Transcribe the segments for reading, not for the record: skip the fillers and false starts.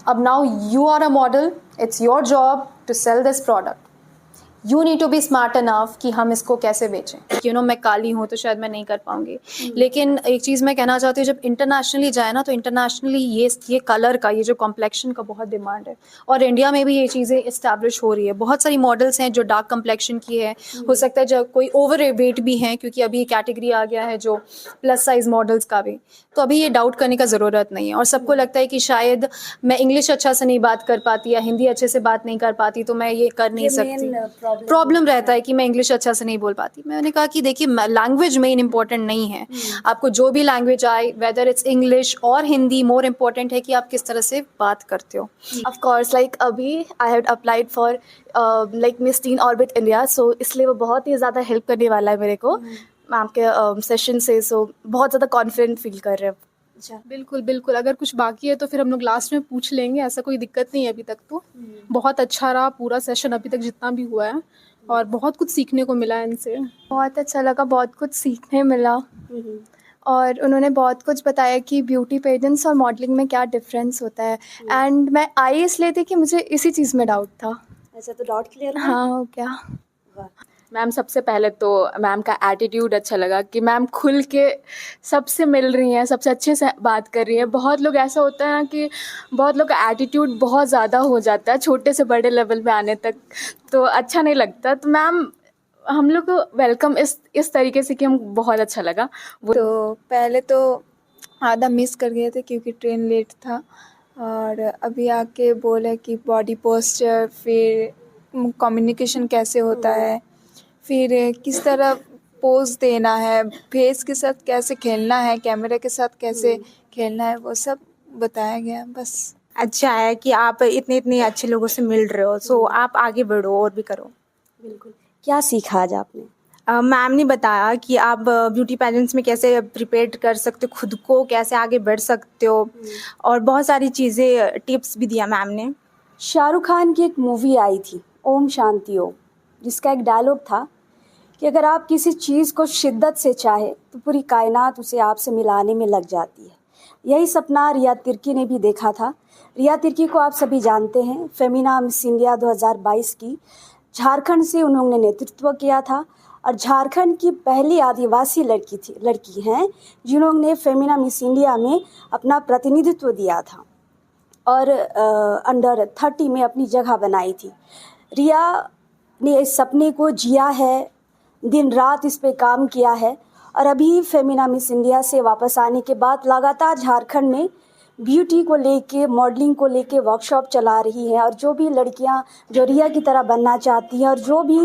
अब now you are a model, it's your job to sell this product. You need to be smart enough कि हम इसको कैसे बेचें. मैं काली हूँ तो शायद मैं नहीं कर पाऊंगी, लेकिन एक चीज़ मैं कहना चाहती हूँ, जब इंटरनेशनली जाए ना, तो इंटरनेशनली ये कलर का, ये जो कॉम्प्लेक्शन का बहुत डिमांड है, और इंडिया में भी ये चीज़ें इस्टेब्लिश हो रही है. बहुत सारी मॉडल्स हैं जो डार्क कॉम्प्लेक्शन की है. हो सकता है जब कोई ओवर वेट भी हैं, क्योंकि अभी कैटेगरी आ गया है जो प्लस साइज मॉडल्स का भी. तो अभी ये डाउट करने का ज़रूरत नहीं है. और सबको लगता है कि शायद मैं इंग्लिश अच्छा से नहीं बात कर पाती या हिंदी अच्छे से बात नहीं कर पाती, तो मैं ये कर नहीं सकती. प्रॉब्लम रहता है कि मैं इंग्लिश अच्छा से नहीं बोल पाती. मैंने कहा कि देखिए, लैंग्वेज मेन इंपॉर्टेंट नहीं है. आपको जो भी लैंग्वेज आए, वेदर इट्स इंग्लिश और हिंदी, मोर इम्पोर्टेंट है कि आप किस तरह से बात करते हो. ऑफ कोर्स, लाइक अभी I had applied for like Miss Teen Orbit India, so इसलिए वो बहुत ही ज़्यादा हेल्प करने वाला है मेरे को मैम के सेशन से. सो बहुत ज़्यादा कॉन्फिडेंट फील कर रहे हैं. अच्छा, बिल्कुल बिल्कुल. अगर कुछ बाकी है तो फिर हम लोग लास्ट में पूछ लेंगे, ऐसा कोई दिक्कत नहीं है अभी तक. तो बहुत अच्छा रहा पूरा सेशन अभी तक जितना भी हुआ है, और बहुत कुछ सीखने को मिला है इनसे. बहुत अच्छा लगा, बहुत कुछ सीखने मिला. और उन्होंने बहुत कुछ बताया कि ब्यूटी पेजेंट्स और मॉडलिंग में क्या डिफरेंस होता है. एंड मैं आई इसलिए थी कि मुझे इसी चीज़ में डाउट था. अच्छा, तो डाउट क्लियर? हाँ, हो क्या. मैम, सबसे पहले तो मैम का एटीट्यूड अच्छा लगा कि मैम खुल के सबसे मिल रही हैं, सबसे अच्छे से बात कर रही हैं. बहुत लोग ऐसा होता है ना कि बहुत लोग का एटीट्यूड बहुत ज़्यादा हो जाता है छोटे से बड़े लेवल पे आने तक, तो अच्छा नहीं लगता. तो मैम हम लोग को वेलकम इस तरीके से कि हम बहुत अच्छा लगा. तो पहले तो आधा मिस कर गए थे क्योंकि ट्रेन लेट था, और अभी आके बोले कि बॉडी पोस्चर, फिर कम्युनिकेशन कैसे होता है, फिर किस तरह पोज देना है, फेस के साथ कैसे खेलना है, कैमरे के साथ कैसे खेलना है, वो सब बताया गया. बस अच्छा है कि आप इतने अच्छे लोगों से मिल रहे हो, सो आप आगे बढ़ो और भी करो. बिल्कुल. क्या सीखा आज आपने? मैम ने बताया कि आप ब्यूटी पेजेंट्स में कैसे प्रिपेयर कर सकते हो खुद को, कैसे आगे बढ़ सकते हो, और बहुत सारी चीज़ें टिप्स भी दिया मैम ने. शाहरुख खान की एक मूवी आई थी, ओम शांति ओम, जिसका एक डायलॉग था कि अगर आप किसी चीज़ को शिद्दत से चाहे तो पूरी कायनात उसे आपसे मिलाने में लग जाती है. यही सपना रिया तिर्की ने भी देखा था. रिया तिर्की को आप सभी जानते हैं, फेमिना मिस इंडिया 2022 की झारखंड से उन्होंने नेतृत्व किया था, और झारखंड की पहली आदिवासी लड़की हैं जिन्होंने फेमिना मिस इंडिया में अपना प्रतिनिधित्व दिया था और अंडर 30 में अपनी जगह बनाई थी. रिया ने इस सपने को जिया है, दिन रात इस पे काम किया है, और अभी फेमिना मिस इंडिया से वापस आने के बाद लगातार झारखंड में ब्यूटी को लेके, मॉडलिंग को लेके वर्कशॉप चला रही है. और जो भी लड़कियां जो रिया की तरह बनना चाहती हैं और जो भी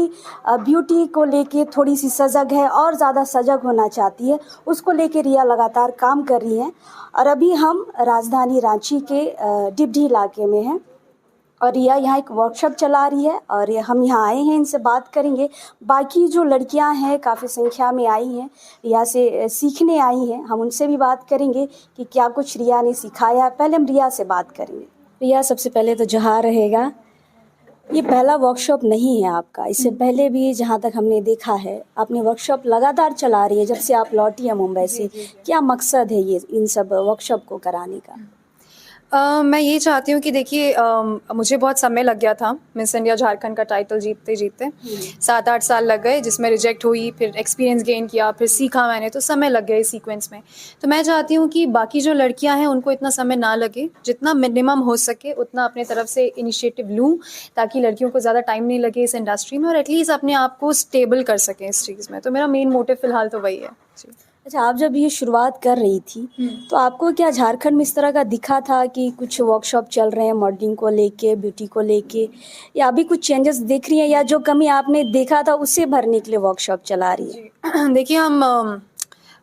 ब्यूटी को लेके थोड़ी सी सजग है और ज़्यादा सजग होना चाहती है, उसको लेके रिया लगातार काम कर रही हैं. और अभी हम राजधानी रांची के डिबडी इलाके में हैं, और रिया यहाँ एक वर्कशॉप चला रही है, और हम यहाँ आए हैं, इनसे बात करेंगे. बाकी जो लड़कियाँ हैं काफ़ी संख्या में आई हैं, रिया से सीखने आई हैं, हम उनसे भी बात करेंगे कि क्या कुछ रिया ने सिखाया है. पहले हम रिया से बात करेंगे. रिया, सबसे पहले तो जोहार रहेगा. ये पहला वर्कशॉप नहीं है आपका, इससे पहले भी जहाँ तक हमने देखा है आपने वर्कशॉप लगातार चला रही है जब से आप लौटी है मुंबई से. क्या मकसद है ये इन सब वर्कशॉप को कराने का? मैं ये चाहती हूँ कि देखिए, मुझे बहुत समय लग गया था मिस इंडिया झारखंड का टाइटल जीतते जीतते. 7-8 साल लग गए, जिसमें रिजेक्ट हुई, फिर एक्सपीरियंस गेन किया, फिर सीखा मैंने, तो समय लग गया इस सीक्वेंस में. तो मैं चाहती हूँ कि बाकी जो लड़कियाँ हैं उनको इतना समय ना लगे, जितना मिनिमम हो सके उतना अपने तरफ से इनिशिएटिव लूँ, ताकि लड़कियों को ज़्यादा टाइम नहीं लगे इस इंडस्ट्री में, और एटलीस्ट अपने आप को स्टेबल कर सकें इस चीज़ में. तो मेरा मेन मोटिव फ़िलहाल तो वही है जी. अच्छा, आप जब ये शुरुआत कर रही थी तो आपको क्या झारखंड में इस तरह का दिखा था कि कुछ वर्कशॉप चल रहे हैं मॉडलिंग को लेके, ब्यूटी को लेके, या अभी कुछ चेंजेस देख रही हैं, या जो कमी आपने देखा था उससे भरने के लिए वर्कशॉप चला रही है? देखिए,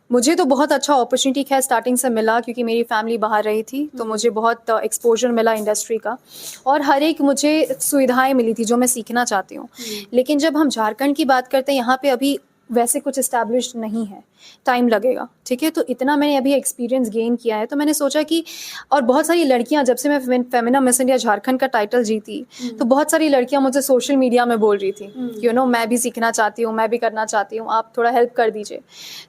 मुझे तो बहुत अच्छा अपॉर्चुनिटी खैर स्टार्टिंग से मिला, क्योंकि मेरी फैमिली बाहर रही थी, तो मुझे बहुत एक्सपोजर मिला इंडस्ट्री का, और हर एक मुझे सुविधाएं मिली थी जो मैं सीखना चाहती हूँ. लेकिन जब हम झारखंड की बात करते हैं, यहाँ पे अभी वैसे कुछ इस्टेब्लिश्ड नहीं है, टाइम लगेगा, ठीक है। तो इतना मैंने अभी एक्सपीरियंस गेन किया है, तो मैंने सोचा कि और बहुत सारी लड़कियां, जब से मैं फेमिना मिस इंडिया झारखंड का टाइटल जीती, तो बहुत सारी लड़कियां मुझे सोशल मीडिया में बोल रही थी कि मैं भी सीखना चाहती हूँ, मैं भी करना चाहती हूँ, आप थोड़ा हेल्प कर दीजिए।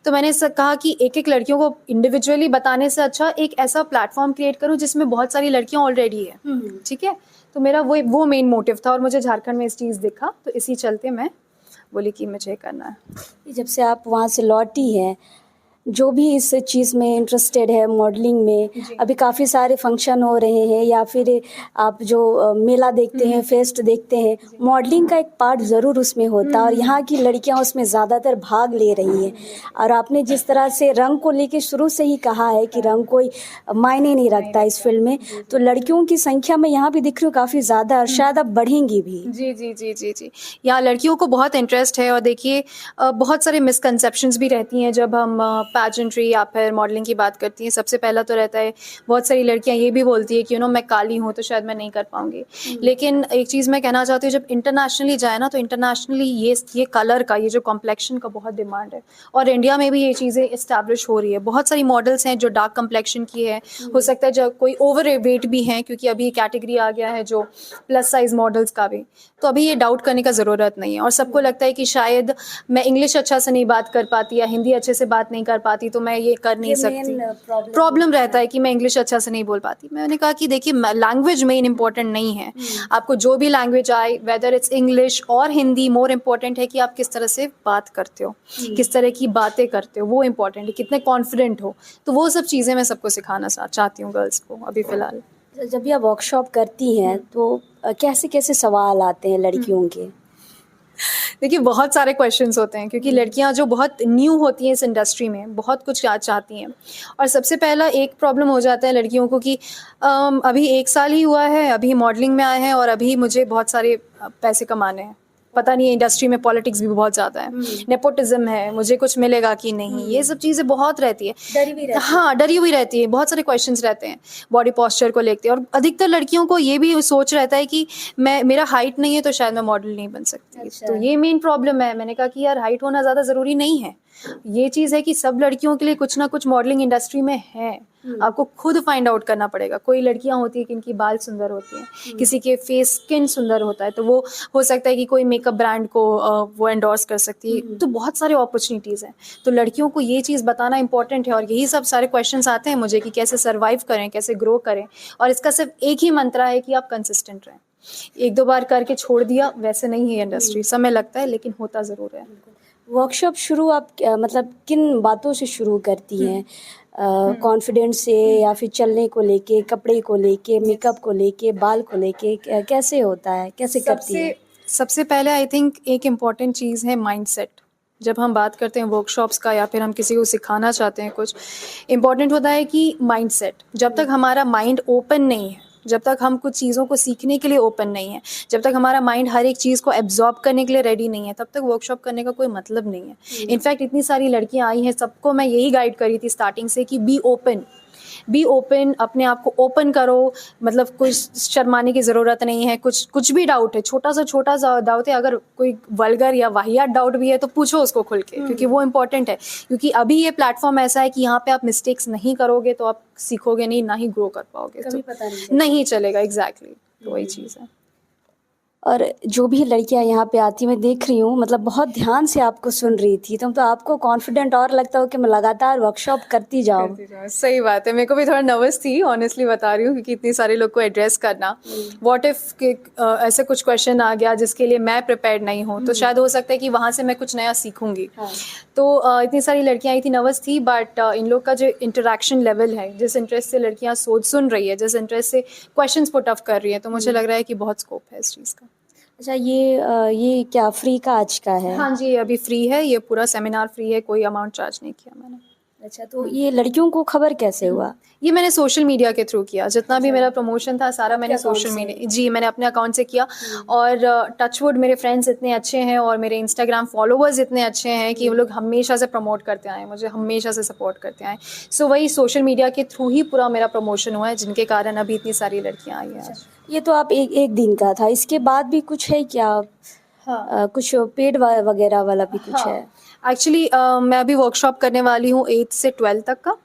तो मैंने कहा कि एक एक लड़कियों को इंडिविजुअली बताने से अच्छा एक ऐसा प्लेटफॉर्म क्रिएट करूँ जिसमें बहुत सारी लड़कियां ऑलरेडी है, ठीक है। तो मेरा वो मेन मोटिव था, और मुझे झारखंड में इस चीज़ दिखा, तो इसी चलते मैं बोली कि मुझे करना है। जब से आप वहाँ से लौटी हैं, जो भी इस चीज़ में इंटरेस्टेड है मॉडलिंग में, अभी काफ़ी सारे फंक्शन हो रहे हैं या फिर आप जो मेला देखते हैं, फेस्ट देखते हैं, मॉडलिंग का एक पार्ट ज़रूर उसमें होता है और यहाँ की लड़कियाँ उसमें ज़्यादातर भाग ले रही हैं। और आपने जिस तरह से रंग को लेके शुरू से ही कहा है कि रंग कोई मायने नहीं रखता इस फील्ड में, तो लड़कियों की संख्या में यहाँ भी दिख रही हूँ काफ़ी ज़्यादा, और शायद अब बढ़ेंगी भी। जी जी जी जी जी, यहाँ लड़कियों को बहुत इंटरेस्ट है। और देखिए बहुत सारे मिसकंसेप्शंस भी रहती हैं जब हम पैजेंट्री या फिर मॉडलिंग की बात करती हैं। सबसे पहला तो रहता है, बहुत सारी लड़कियां ये भी बोलती है कि मैं काली हूँ तो शायद मैं नहीं कर पाऊंगी। लेकिन एक चीज़ मैं कहना चाहती हूँ, जब इंटरनेशनली जाए ना, तो इंटरनेशनली ये कलर का, ये जो कॉम्प्लेक्शन का बहुत डिमांड है, और इंडिया में भी ये चीज़ें इस्टेब्लिश हो रही है। बहुत सारी मॉडल्स हैं जो डार्क कॉम्प्लेक्शन की है, हो सकता है जब कोई ओवर वेट भी हैं, क्योंकि अभी कैटेगरी आ गया है जो प्लस साइज मॉडल्स का भी। तो अभी ये डाउट करने का ज़रूरत नहीं है। और सबको लगता है कि शायद मैं इंग्लिश अच्छा से नहीं बात कर पाती या हिंदी अच्छे से बात नहीं कर पाती, तो मैं ये कर नहीं सकती। प्रॉब्लम रहता है कि मैं इंग्लिश अच्छा से नहीं बोल पाती। मैंने कहा कि देखिए, लैंग्वेज मेन इंपॉर्टेंट नहीं है, आपको जो भी लैंग्वेज आए, वेदर इट्स इंग्लिश और हिंदी, मोर इम्पोर्टेंट है कि आप किस तरह से बात करते हो, किस तरह की बातें करते हो, वो इम्पोर्टेंट है, कितने कॉन्फिडेंट हो। तो वो सब चीज़ें मैं सबको सिखाना चाहती हूँ गर्ल्स को अभी फ़िलहाल। जब भी आप वर्कशॉप करती हैं तो कैसे कैसे सवाल आते हैं लड़कियों के? देखिए, बहुत सारे क्वेश्चंस होते हैं, क्योंकि लड़कियां जो बहुत न्यू होती हैं इस इंडस्ट्री में, बहुत कुछ चाहती हैं। और सबसे पहला एक प्रॉब्लम हो जाता है लड़कियों को कि अभी 1 साल ही हुआ है, अभी मॉडलिंग में आए हैं और अभी मुझे बहुत सारे पैसे कमाने हैं। पता नहीं है, इंडस्ट्री में पॉलिटिक्स भी बहुत ज़्यादा है, नेपोटिज्म है, मुझे कुछ मिलेगा कि नहीं, ये सब चीज़ें बहुत रहती है। डरी भी रहती है। हाँ, डरी हुई रहती है, बहुत सारे क्वेश्चंस रहते हैं बॉडी पोस्चर को लेते हैं। और अधिकतर लड़कियों को ये भी सोच रहता है कि मेरा हाइट नहीं है तो शायद मैं मॉडल नहीं बन सकती। अच्छा। तो ये मेन प्रॉब्लम है। मैंने कहा कि यार, हाइट होना ज़्यादा ज़रूरी नहीं है। ये चीज़ है कि सब लड़कियों के लिए कुछ ना कुछ मॉडलिंग इंडस्ट्री में है, आपको खुद फाइंड आउट करना पड़ेगा। कोई लड़कियां होती है कि इनकी बाल सुंदर होती हैं, किसी के फेस स्किन सुंदर होता है, तो वो हो सकता है कि कोई मेकअप ब्रांड को वो एंडोर्स कर सकती है। तो बहुत सारे अपॉर्चुनिटीज़ हैं। तो लड़कियों को ये चीज़ बताना इंपॉर्टेंट है। और यही सब सारे क्वेश्चंस आते हैं मुझे कि कैसे सर्वाइव करें, कैसे ग्रो करें। और इसका सिर्फ एक ही मंत्र है कि आप कंसिस्टेंट रहें। 1-2 बार करके छोड़ दिया, वैसे नहीं है इंडस्ट्री, समय लगता है लेकिन होता ज़रूर है। वर्कशॉप शुरू आप मतलब किन बातों से शुरू करती हैं? कॉन्फिडेंस से या फिर चलने को लेके, कपड़े को लेके, मेकअप को लेके, बाल को लेके, कैसे होता है, कैसे करती है? सबसे पहले आई थिंक एक इम्पॉर्टेंट चीज़ है माइंडसेट। जब हम बात करते हैं वर्कशॉप्स का या फिर हम किसी को सिखाना चाहते हैं कुछ, इम्पॉर्टेंट होता है कि माइंडसेट। जब तक हमारा माइंड ओपन नहीं है, जब तक हम कुछ चीज़ों को सीखने के लिए ओपन नहीं है, जब तक हमारा माइंड हर एक चीज़ को एब्जॉर्ब करने के लिए रेडी नहीं है, तब तक वर्कशॉप करने का कोई मतलब नहीं है। इनफैक्ट इतनी सारी लड़कियां आई हैं, सबको मैं यही गाइड करी थी स्टार्टिंग से कि बी ओपन, अपने आप को ओपन करो। मतलब कोई शर्माने की ज़रूरत नहीं है। कुछ भी डाउट है, छोटा सा डाउट है, अगर कोई वल्गर या वाहियात डाउट भी है तो पूछो उसको खुल के, क्योंकि वो इम्पोर्टेंट है। क्योंकि अभी ये प्लेटफॉर्म ऐसा है कि यहाँ पे आप मिस्टेक्स नहीं करोगे तो आप सीखोगे नहीं, ना ही ग्रो कर पाओगे, कभी तो पता नहीं चलेगा। एग्जैक्टली, तो वही चीज़ है। और जो भी लड़कियां यहाँ पे आती मैं देख रही हूँ, मतलब बहुत ध्यान से आपको सुन रही थी, तो आपको कॉन्फिडेंट और लगता हो कि मैं लगातार वर्कशॉप करती जाऊँ। सही बात है। मेरे को भी थोड़ा नर्वस थी, ऑनेस्टली बता रही हूँ, क्योंकि इतने सारे लोग को एड्रेस करना, व्हाट इफ ऐसे कुछ क्वेश्चन आ गया जिसके लिए मैं प्रिपेयर्ड नहीं हूँ, तो शायद हो सकता है कि वहाँ से मैं कुछ नया सीखूंगी। तो इतनी सारी लड़कियाँ आई थी, नर्वस थी, बट इन लोग का जो इंटरेक्शन लेवल है, जिस इंटरेस्ट से लड़कियाँ सुन रही है, जिस इंटरेस्ट से क्वेश्चन पुट अप कर रही है, तो मुझे लग रहा है कि बहुत स्कोप है इस चीज़ का। अच्छा, ये क्या फ्री का आज का है? हाँ जी, अभी फ्री है, ये पूरा सेमिनार फ्री है, कोई अमाउंट चार्ज नहीं किया मैंने। अच्छा, तो ये लड़कियों को खबर कैसे हुआ? ये मैंने सोशल मीडिया के थ्रू किया। जितना भी मेरा प्रमोशन था सारा मैंने सोशल मीडिया, जी, मैंने अपने अकाउंट से किया। और टचवुड मेरे फ्रेंड्स इतने अच्छे हैं और मेरे इंस्टाग्राम फॉलोवर्स इतने अच्छे हैं कि वो लोग हमेशा से प्रमोट करते आए, मुझे हमेशा से सपोर्ट करते आए। सो वही सोशल मीडिया के थ्रू ही पूरा मेरा प्रमोशन हुआ है, जिनके कारण अभी इतनी सारी लड़कियाँ आई हैं आज। ये तो आप एक दिन का था, इसके बाद भी कुछ है क्या? हाँ। कुछ पेड वगैरह वाला भी कुछ है? एक्चुअली मैं अभी वर्कशॉप करने वाली हूँ 8 से 12 तक का।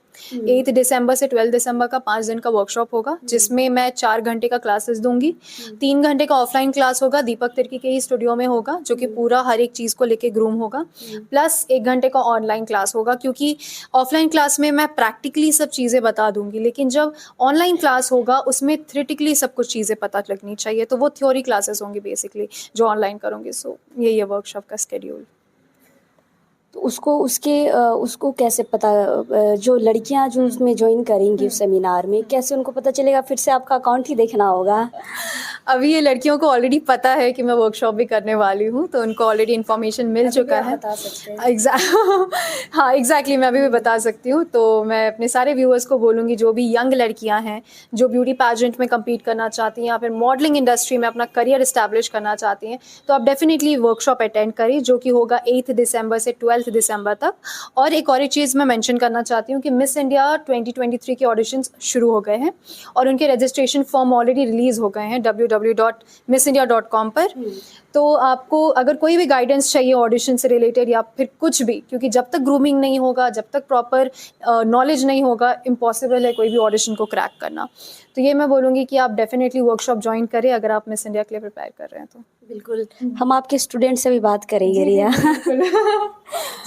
8 दिसंबर से 12 दिसंबर का 5 दिन का वर्कशॉप होगा, जिसमें मैं 4 घंटे का क्लासेस दूंगी। 3 घंटे का ऑफलाइन क्लास होगा, दीपक तिर्की के ही स्टूडियो में होगा, जो कि पूरा हर एक चीज़ को लेके ग्रूम होगा। प्लस 1 घंटे का ऑनलाइन क्लास होगा, क्योंकि ऑफलाइन क्लास में मैं प्रैक्टिकली सब चीज़ें बता दूंगी, लेकिन जब ऑनलाइन क्लास होगा उसमें थ्योरेटिकली सब कुछ चीज़ें पता लगनी चाहिए। तो वो थ्योरी क्लासेस होंगी बेसिकली जो ऑनलाइन करूँगी। सो यही है वर्कशॉप का स्केड्यूल। तो उसको कैसे पता, जो लड़कियां जो उसमें ज्वाइन करेंगी उस सेमिनार में, कैसे उनको पता चलेगा? फिर से आपका अकाउंट ही देखना होगा? अभी ये लड़कियों को ऑलरेडी पता है कि मैं वर्कशॉप भी करने वाली हूँ, तो उनको ऑलरेडी इन्फॉर्मेशन मिल चुका है। बता सकते हैं? हाँ एग्जैक्टली, मैं अभी भी बता सकती हूँ। तो मैं अपने सारे व्यूअर्स को बोलूँगी, जो भी यंग लड़कियाँ हैं जो ब्यूटी पैजेंट में कम्पीट करना चाहती हैं या फिर मॉडलिंग इंडस्ट्री में अपना करियर इस्टेब्लिश करना चाहती हैं, तो आप डेफिनेटली वर्कशॉप अटेंड करिए, जो कि होगा 8 दिसंबर से 12 दिसंबर तक। और एक और चीज़ मैं मेंशन करना चाहती हूँ कि मिस इंडिया 2023 के ऑडिशंस शुरू हो गए हैं और उनके रजिस्ट्रेशन फॉर्म ऑलरेडी रिलीज़ हो गए हैं www.missindia.com पर। तो आपको अगर कोई भी गाइडेंस चाहिए ऑडिशन से रिलेटेड या फिर कुछ भी, क्योंकि जब तक ग्रूमिंग नहीं होगा, जब तक प्रॉपर नॉलेज नहीं होगा, इम्पॉसिबल है कोई भी ऑडिशन को क्रैक करना। तो ये मैं बोलूँगी कि आप डेफिनेटली वर्कशॉप ज्वाइन करें अगर आप मिस इंडिया के लिए प्रिपेयर कर रहे हैं तो। बिल्कुल, हम आपके स्टूडेंट से भी बात करेंगे रिया।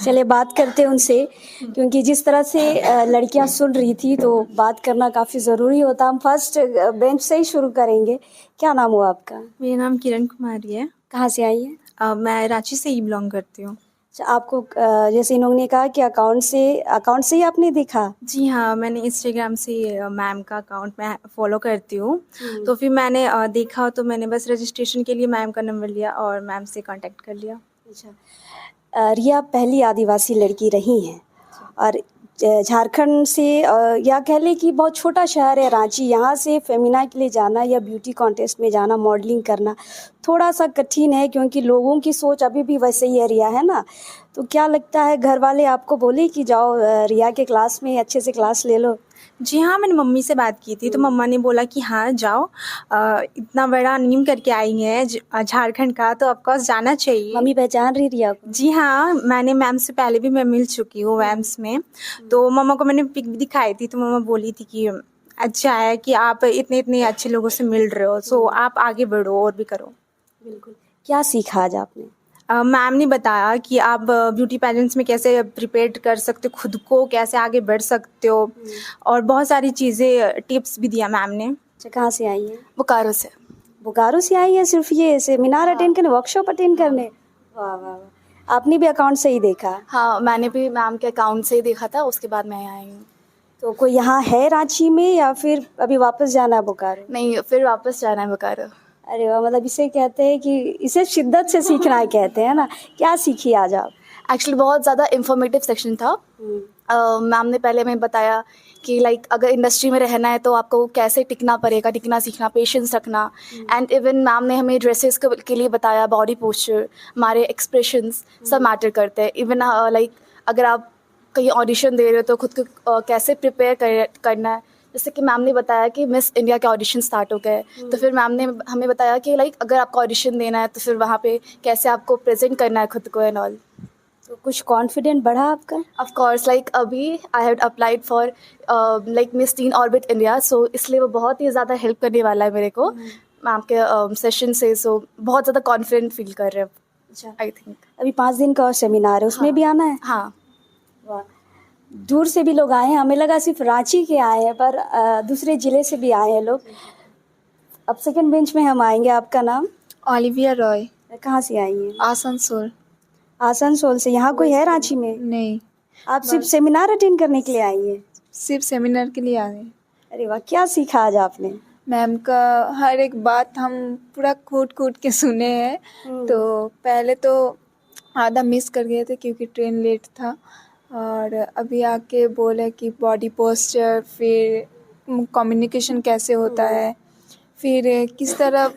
चलिए बात करते हैं उनसे, क्योंकि जिस तरह से लड़कियां सुन रही थी तो बात करना काफ़ी ज़रूरी होता। हम फर्स्ट बेंच से ही शुरू करेंगे। क्या नाम हुआ आपका? मेरा नाम किरण कुमारी है। कहाँ से आई है? मैं रांची से ही बिलोंग करती हूँ। अच्छा, आपको जैसे इन्होंने कहा कि अकाउंट से ही आपने देखा? जी हाँ, मैंने इंस्टाग्राम से मैम का अकाउंट मैं फॉलो करती हूँ। तो फिर मैंने देखा, तो मैंने बस रजिस्ट्रेशन के लिए मैम का नंबर लिया और मैम से कांटेक्ट कर लिया। अच्छा, रिया पहली आदिवासी लड़की रही हैं और झारखंड से, या कह लें कि बहुत छोटा शहर है रांची, यहाँ से फेमिना के लिए जाना या ब्यूटी कॉन्टेस्ट में जाना, मॉडलिंग करना थोड़ा सा कठिन है, क्योंकि लोगों की सोच अभी भी वैसे ही है रिया, है ना? तो क्या लगता है, घर वाले आपको बोले कि जाओ रिया के क्लास में अच्छे से क्लास ले लो? जी हाँ, मैंने मम्मी से बात की थी, तो मम्मा ने बोला कि हाँ जाओ, इतना बड़ा नेम करके आई हैं झारखंड का, तो ऑफकोर्स जाना चाहिए। मम्मी पहचान रही रिया को? जी हाँ, मैंने मैम से पहले भी मैं मिल चुकी हूँ वैम्स में, तो मम्मा को मैंने पिक भी दिखाई थी, तो मम्मा बोली थी कि अच्छा है कि आप इतने इतने अच्छे लोगों से मिल रहे हो, सो आप आगे बढ़ो और भी करो। बिल्कुल। क्या सीखा आज आपने? मैम ने बताया कि आप ब्यूटी पैजेंट्स में कैसे प्रिपेयर कर सकते हो खुद को, कैसे आगे बढ़ सकते हो, और बहुत सारी चीज़ें टिप्स भी दिया मैम ने। अच्छा, कहाँ से आई है? बोकारो से। बोकारो से आई है? सिर्फ ये सेमिनार अटेंड करने, वर्कशॉप अटेंड करने? वाह वाह वाह। आपने भी अकाउंट से ही देखा? हाँ, मैंने भी मैम के अकाउंट से ही देखा था, उसके बाद मैं यहाँ आई हूँ। तो कोई यहाँ है रांची में या फिर अभी वापस जाना है बोकारो? नहीं, फिर वापस जाना है बोकारो। अरे वाह, मतलब इसे कहते हैं कि इसे शिद्दत से सीखना है कहते हैं ना। क्या सीखी आज आप? एक्चुअली बहुत ज़्यादा इंफॉर्मेटिव सेक्शन था। मैम ने पहले में बताया कि लाइक अगर इंडस्ट्री में रहना है तो आपको कैसे टिकना पड़ेगा, टिकना सीखना, पेशेंस रखना। एंड इवन मैम ने हमें ड्रेसेस के लिए बताया, बॉडी पोस्चर, हमारे एक्सप्रेशंस सब मैटर करते हैं। इवन लाइक अगर आप कहीं ऑडिशन दे रहे हो तो खुद को कैसे प्रिपेयर करना है। जैसे कि मैम ने बताया कि मिस इंडिया के ऑडिशन स्टार्ट हो गए, तो फिर मैम ने हमें बताया कि लाइक अगर आपको ऑडिशन देना है तो फिर वहाँ पे कैसे आपको प्रेजेंट करना है खुद को एंड ऑल। तो कुछ कॉन्फिडेंट बढ़ा आपका? ऑफ कोर्स, लाइक अभी I have applied for like Miss Teen Orbit India, so इसलिए वो बहुत ही ज़्यादा हेल्प करने वाला है मेरे को मैम के सेशन से। सो बहुत ज़्यादा कॉन्फिडेंट फील कर रहे हैं। अच्छा, आई थिंक अभी 5 दिन का और सेमिनार है, उसमें भी आना है? हाँ। वाह, दूर से भी लोग आए हैं। हमें लगा सिर्फ रांची के आए हैं, पर दूसरे ज़िले से भी आए हैं लोग। अब सेकंड बेंच में हम आएंगे। आपका नाम? ओलिविया रॉय। कहाँ से आई हैं? आसनसोल। आसनसोल से। यहाँ कोई है रांची में? नहीं, आप सिर्फ सेमिनार अटेंड करने के लिए आई हैं? सिर्फ सेमिनार के लिए आ गए। अरे वाह, क्या सीखा आज आपने? मैम का हर एक बात हम पूरा कूट के सुने हैं। तो पहले तो आधा मिस कर गए थे क्योंकि ट्रेन लेट था, और अभी आके बोले कि बॉडी पोस्चर, फिर कम्युनिकेशन कैसे होता है, फिर किस तरह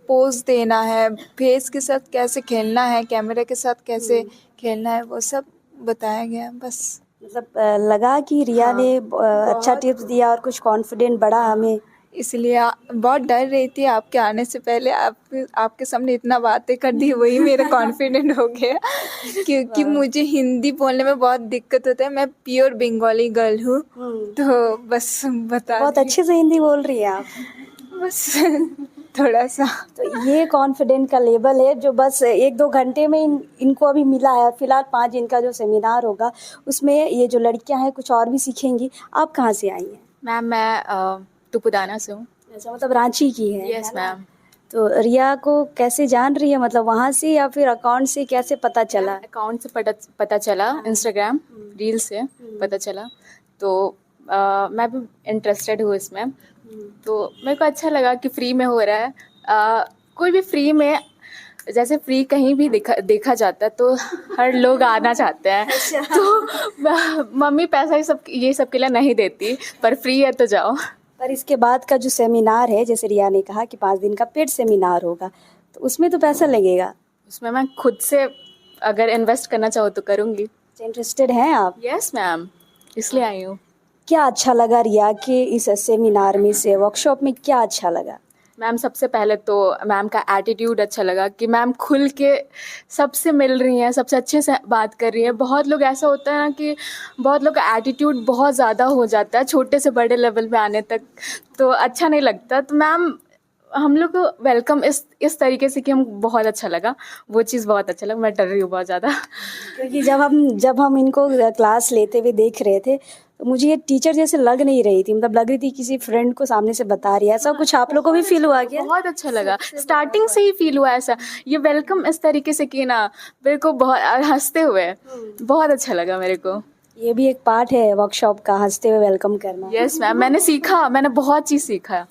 पोज देना है, फेस के साथ कैसे खेलना है, कैमरे के साथ कैसे खेलना है, वो सब बताया गया। बस मतलब लगा कि रिया ने अच्छा टिप्स दिया और कुछ कॉन्फिडेंट बढ़ा हमें। इसलिए बहुत डर रही थी आपके आने से पहले। आपके सामने इतना बातें कर दी, वही मेरा कॉन्फिडेंट हो गया। क्योंकि मुझे हिंदी बोलने में बहुत दिक्कत होता है, मैं प्योर बंगाली गर्ल हूँ। तो बस बता बहुत दी। अच्छे से हिंदी बोल रही है आप। बस थोड़ा सा। तो ये कॉन्फिडेंट का लेवल है जो बस 1-2 घंटे में इनको अभी मिला है। फिलहाल 5 दिन का जो सेमिनार होगा उसमें ये जो लड़कियां हैं कुछ और भी सीखेंगी। आप कहाँ से आई हैं? मैम मैं तुपुदाना से हूँ। अच्छा, मतलब रांची की है? Yes ma'am. तो रिया को कैसे जान रही है, मतलब वहाँ से या फिर अकाउंट से, कैसे पता चला? अकाउंट से पता चला, इंस्टाग्राम रील से पता चला। तो मैं भी इंटरेस्टेड हूँ इसमें। तो मेरे को अच्छा लगा कि फ्री में हो रहा है। कोई भी फ्री में, जैसे फ्री कहीं भी देखा जाता है तो हर लोग आना चाहते हैं। तो मम्मी पैसा ये सब के लिए नहीं देती, पर फ्री है तो जाओ। पर इसके बाद का जो सेमिनार है, जैसे रिया ने कहा कि 5 दिन का पेड सेमिनार होगा, तो उसमें तो पैसा लगेगा। उसमें मैं खुद से अगर इन्वेस्ट करना चाहूँ तो करूँगी। इंटरेस्टेड हैं आप? यस मैम, इसलिए आई हूँ। क्या अच्छा लगा रिया के इस सेमिनार में से, वर्कशॉप में क्या अच्छा लगा? मैम सबसे पहले तो मैम का एटीट्यूड अच्छा लगा कि मैम खुल के सबसे मिल रही हैं, सबसे अच्छे से बात कर रही हैं। बहुत लोग ऐसा होता है ना कि बहुत लोग का एटीट्यूड बहुत ज़्यादा हो जाता है छोटे से बड़े लेवल पे आने तक, तो अच्छा नहीं लगता। तो मैम हम लोग को वेलकम इस तरीके से कि हम बहुत अच्छा लगा, वो चीज़ बहुत अच्छा लगा। मैं डर रही हूँ बहुत ज़्यादा, क्योंकि जब हम इनको क्लास लेते हुए देख रहे थे तो मुझे ये टीचर जैसे लग नहीं रही थी, मतलब लग रही थी किसी फ्रेंड को सामने से बता रही है। ऐसा कुछ आप लोगों को भी फील हुआ क्या? बहुत अच्छा लगा। स्टार्टिंग से ही फील हुआ ऐसा, ये वेलकम इस तरीके से की ना, मेरे को बहुत हंसते हुए बहुत अच्छा लगा मेरे को। ये भी एक पार्ट है वर्कशॉप का, हंसते हुए वेलकम करना। यस मैम, मैंने बहुत चीज़ सीखा।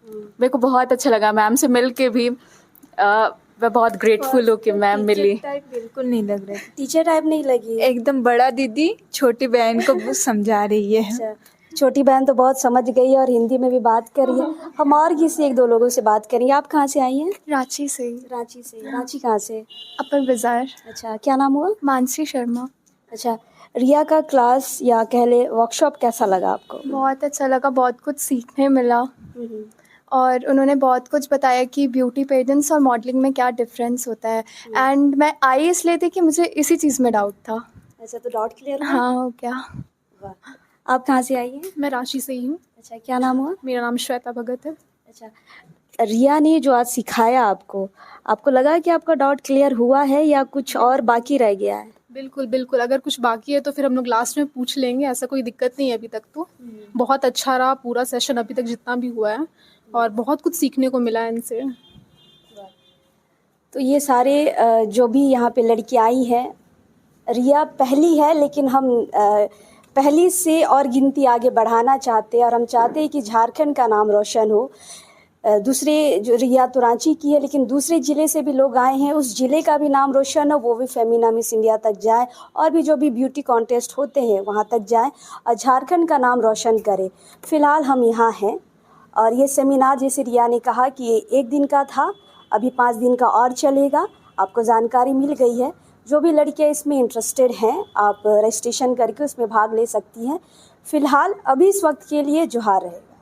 मेरे को बहुत अच्छा लगा मैम से मिल के भी। मैं बहुत ग्रेटफुल हूँ कि मैम मिली। टाइप बिल्कुल नहीं लग रहा है, टीचर टाइप नहीं लगी? एकदम बड़ा दीदी छोटी बहन को बहुत समझा रही है। अच्छा, छोटी बहन तो बहुत समझ गई है और हिंदी में भी बात कर रही है। हम और किसी 1-2 लोगों से बात करेंगे। आप कहाँ से आई हैं? रांची से। रांची से। रांची कहाँ से? अपर बाजार। अच्छा, क्या नाम हुआ? मानसी शर्मा। अच्छा, रिया का क्लास या कह ले वर्कशॉप कैसा लगा आपको? बहुत अच्छा लगा, बहुत कुछ सीखने मिला। और उन्होंने बहुत कुछ बताया कि ब्यूटी पेजेंट्स और मॉडलिंग में क्या डिफरेंस होता है। एंड मैं आई इसलिए थी कि मुझे इसी चीज़ में डाउट था। अच्छा, तो डाउट क्लियर हुआ? हाँ, हो क्या। वाह। आप कहाँ से आई हैं? मैं रांची से ही हूँ। अच्छा, क्या नाम हुआ? मेरा नाम श्वेता भगत है। अच्छा, रिया ने जो आज सिखाया आपको लगा कि आपका डाउट क्लियर हुआ है या कुछ और बाकी रह गया है? बिल्कुल बिल्कुल, अगर कुछ बाकी है तो फिर हम लोग लास्ट में पूछ लेंगे, ऐसा कोई दिक्कत नहीं है अभी तक तो। बहुत अच्छा रहा पूरा सेशन अभी तक जितना भी हुआ है, और बहुत कुछ सीखने को मिला है इनसे। तो ये सारे जो भी यहाँ पे लड़की आई हैं, रिया पहली है, लेकिन हम पहली से और गिनती आगे बढ़ाना चाहते हैं और हम चाहते हैं कि झारखंड का नाम रोशन हो। दूसरे जो रिया तो रांची की है, लेकिन दूसरे ज़िले से भी लोग आए हैं, उस ज़िले का भी नाम रोशन हो, वो भी फेमिना मिस इंडिया तक जाए और भी जो भी ब्यूटी कॉन्टेस्ट होते हैं वहाँ तक जाए और झारखंड का नाम रोशन करें। फ़िलहाल हम यहाँ हैं और ये सेमिनार जैसे रिया ने कहा कि 1 दिन का था, अभी 5 दिन का और चलेगा। आपको जानकारी मिल गई है। जो भी लड़कियाँ इसमें इंटरेस्टेड हैं, आप रजिस्ट्रेशन करके उसमें भाग ले सकती हैं। फ़िलहाल अभी इस वक्त के लिए जोहार रहेगा।